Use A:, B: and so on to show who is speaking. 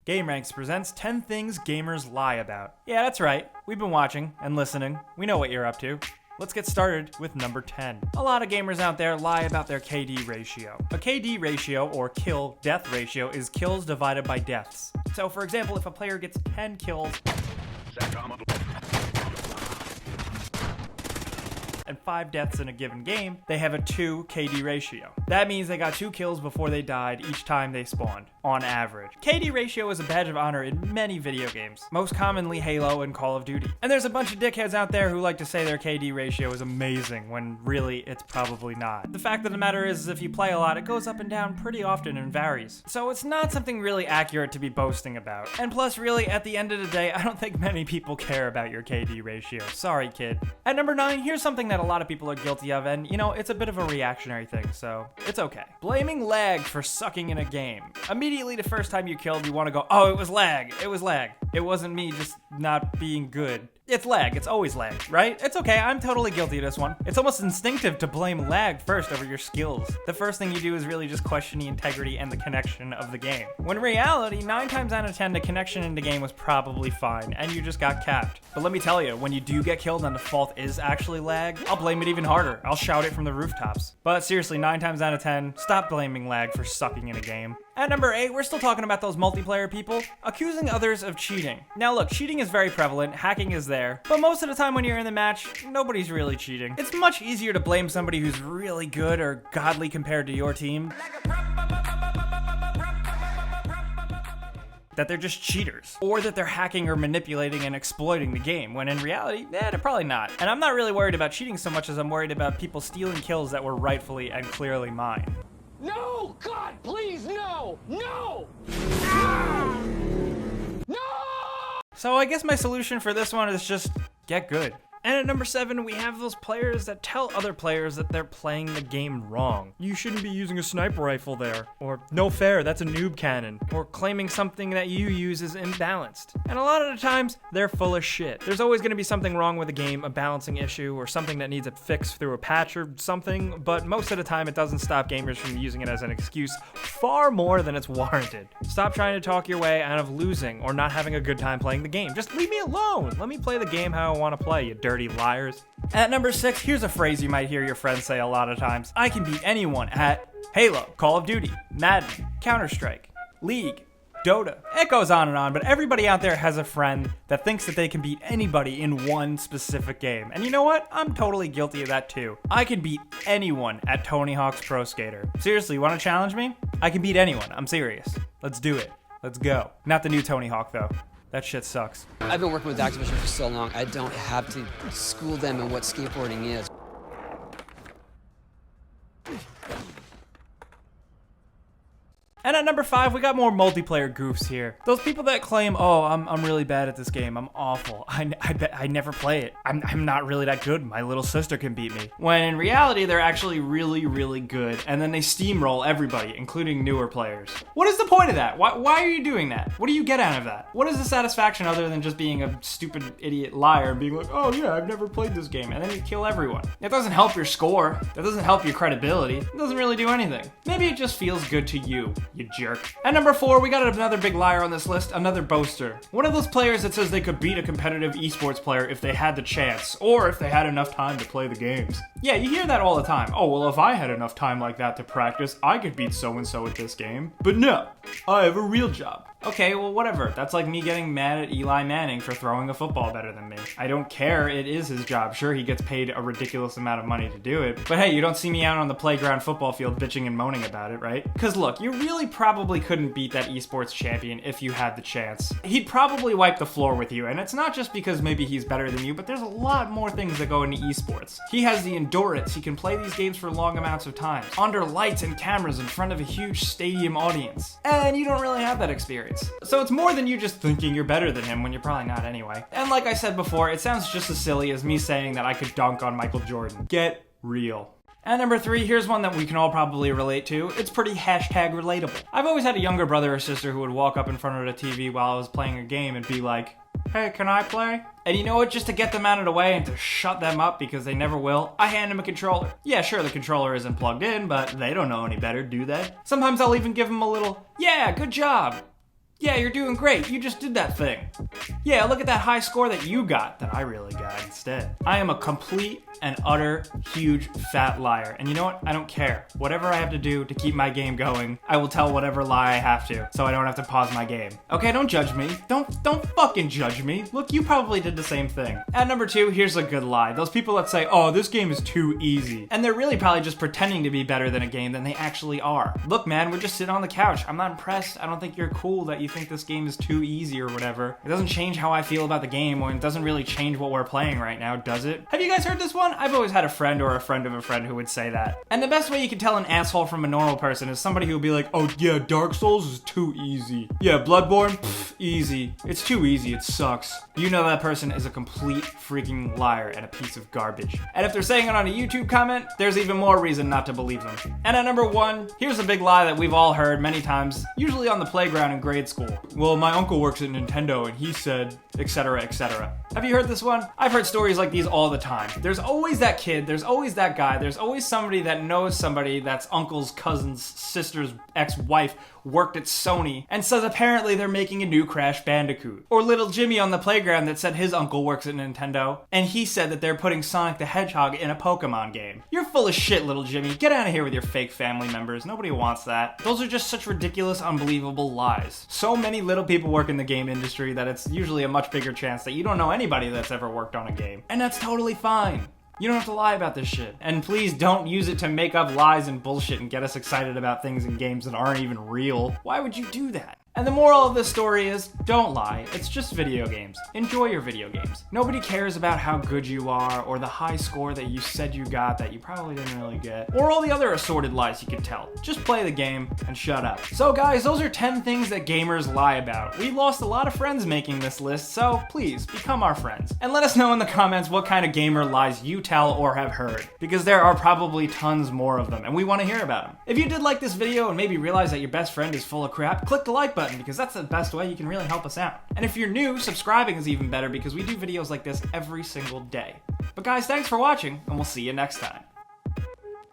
A: GameRanx presents 10 things gamers lie about. Yeah, that's right. We've been watching and listening. We know what you're up to. Let's get started with number 10. A lot of gamers out there lie about their KD ratio. A KD ratio, or kill-death ratio, is kills divided by deaths. So, for example, if a player gets 10 kills and 5 deaths in a given game, they have a 2 KD ratio. That means they got 2 kills before they died each time they spawned, on average. KD ratio is a badge of honor in many video games, most commonly Halo and Call of Duty. And there's a bunch of dickheads out there who like to say their KD ratio is amazing, when really it's probably not. The fact of the matter is, if you play a lot, it goes up and down pretty often and varies. So it's not something really accurate to be boasting about. And plus, really, at the end of the day, I don't think many people care about your KD ratio. Sorry, kid. At number 9, here's something that a lot of people are guilty of, and you know, it's a bit of a reactionary thing, so it's okay. Blaming lag for sucking in a game. Immediately the first time you killed, you want to go, oh, it was lag, it was lag. It wasn't me just not being good. It's lag, it's always lag, right? It's okay, I'm totally guilty of this one. It's almost instinctive to blame lag first over your skills. The first thing you do is really just question the integrity and the connection of the game. When in reality, 9 times out of 10, the connection in the game was probably fine, and you just got capped. But let me tell you, when you do get killed and the fault is actually lag, I'll blame it even harder. I'll shout it from the rooftops. But seriously, 9 times out of 10, stop blaming lag for sucking in a game. At number 8, we're still talking about those multiplayer people accusing others of cheating. Now look, cheating is very prevalent, hacking is there, but most of the time when you're in the match, nobody's really cheating. It's much easier to blame somebody who's really good or godly compared to your team, that they're just cheaters, or that they're hacking or manipulating and exploiting the game, when in reality, they're probably not. And I'm not really worried about cheating so much as I'm worried about people stealing kills that were rightfully and clearly mine.
B: No! God, please, no! No! Ah! No!
A: So I guess my solution for this one is just get good. And at number 7, we have those players that tell other players that they're playing the game wrong. You shouldn't be using a sniper rifle there. Or, no fair, that's a noob cannon. Or claiming something that you use is imbalanced. And a lot of the times, they're full of shit. There's always going to be something wrong with the game, a balancing issue, or something that needs a fix through a patch or something, but most of the time it doesn't stop gamers from using it as an excuse far more than it's warranted. Stop trying to talk your way out of losing or not having a good time playing the game. Just leave me alone. Let me play the game how I want to play, you dirty liars. At number 6, here's a phrase you might hear your friends say a lot of times. I can beat anyone at Halo, Call of Duty, Madden, Counter-Strike, League, Dota. It goes on and on, but everybody out there has a friend that thinks that they can beat anybody in one specific game. And you know what? I'm totally guilty of that too. I can beat anyone at Tony Hawk's Pro Skater. Seriously, you want to challenge me? I can beat anyone. I'm serious. Let's do it. Let's go. Not the new Tony Hawk though. That shit sucks.
C: I've been working with Activision for so long, I don't have to school them in what skateboarding is.
A: And at number 5, we got more multiplayer goofs here. Those people that claim, oh, I'm really bad at this game, I'm awful, I never play it, I'm not really that good, my little sister can beat me. When in reality, they're actually really, really good, and then they steamroll everybody, including newer players. What is the point of that? Why are you doing that? What do you get out of that? What is the satisfaction other than just being a stupid idiot liar and being like, oh yeah, I've never played this game, and then you kill everyone? It doesn't help your score, that doesn't help your credibility, it doesn't really do anything. Maybe it just feels good to you jerk. At number 4, we got another big liar on this list, another boaster. One of those players that says they could beat a competitive esports player if they had the chance, or if they had enough time to play the games. Yeah, you hear that all the time. Oh, well, if I had enough time like that to practice, I could beat so-and-so at this game. But no, I have a real job. Okay, well, whatever. That's like me getting mad at Eli Manning for throwing a football better than me. I don't care, it is his job. Sure, he gets paid a ridiculous amount of money to do it, but hey, you don't see me out on the playground football field bitching and moaning about it, right? Because look, you really probably couldn't beat that esports champion if you had the chance. He'd probably wipe the floor with you, and it's not just because maybe he's better than you, but there's a lot more things that go into esports. He has the endurance, he can play these games for long amounts of time, under lights and cameras in front of a huge stadium audience. And you don't really have that experience. So it's more than you just thinking you're better than him when you're probably not anyway. And like I said before, it sounds just as silly as me saying that I could dunk on Michael Jordan. Get real. And number 3, here's one that we can all probably relate to. It's pretty #relatable. I've always had a younger brother or sister who would walk up in front of the TV while I was playing a game and be like, hey, can I play? And you know what, just to get them out of the way and to shut them up because they never will, I hand them a controller. Yeah, sure, the controller isn't plugged in, but they don't know any better, do they? Sometimes I'll even give them a little, yeah, good job. Yeah, you're doing great. You just did that thing. Yeah, look at that high score that you got that I really got instead. I am a complete and utter huge fat liar. And you know what? I don't care. Whatever I have to do to keep my game going, I will tell whatever lie I have to, so I don't have to pause my game. Okay, don't judge me. Don't fucking judge me. Look, you probably did the same thing. At number 2, here's a good lie. Those people that say, oh, this game is too easy. And they're really probably just pretending to be better than a game than they actually are. Look, man, we're just sitting on the couch. I'm not impressed. I don't think you're cool that you think this game is too easy or whatever. It doesn't change how I feel about the game, or it doesn't really change what we're playing right now, does it? Have you guys heard this one? I've always had a friend or a friend of a friend who would say that. And the best way you can tell an asshole from a normal person is somebody who will be like, oh yeah, Dark Souls is too easy. Yeah, Bloodborne, pff, easy. It's too easy, it sucks. You know that person is a complete freaking liar and a piece of garbage. And if they're saying it on a YouTube comment, there's even more reason not to believe them. And at number 1, here's a big lie that we've all heard many times, usually on the playground in grade school. Well, my uncle works at Nintendo and he said, etc., etc. Have you heard this one? I've heard stories like these all the time. There's always that kid, there's always that guy, there's always somebody that knows somebody that's uncle's cousin's sister's ex-wife worked at Sony and says apparently they're making a new Crash Bandicoot. Or little Jimmy on the playground that said his uncle works at Nintendo and he said that they're putting Sonic the Hedgehog in a Pokemon game. You're full of shit, little Jimmy. Get out of here with your fake family members. Nobody wants that. Those are just such ridiculous, unbelievable lies. So many little people work in the game industry that it's usually a much bigger chance that you don't know anybody that's ever worked on a game. And that's totally fine. You don't have to lie about this shit. And please don't use it to make up lies and bullshit and get us excited about things in games that aren't even real. Why would you do that? And the moral of this story is, don't lie. It's just video games. Enjoy your video games. Nobody cares about how good you are, or the high score that you said you got that you probably didn't really get, or all the other assorted lies you could tell. Just play the game and shut up. So guys, those are 10 things that gamers lie about. We lost a lot of friends making this list, so please, become our friends. And let us know in the comments what kind of gamer lies you tell or have heard, because there are probably tons more of them, and we want to hear about them. If you did like this video and maybe realize that your best friend is full of crap, click the like button, because that's the best way you can really help us out. And if you're new, subscribing is even better because we do videos like this every single day. But guys, thanks for watching, and we'll see you next time.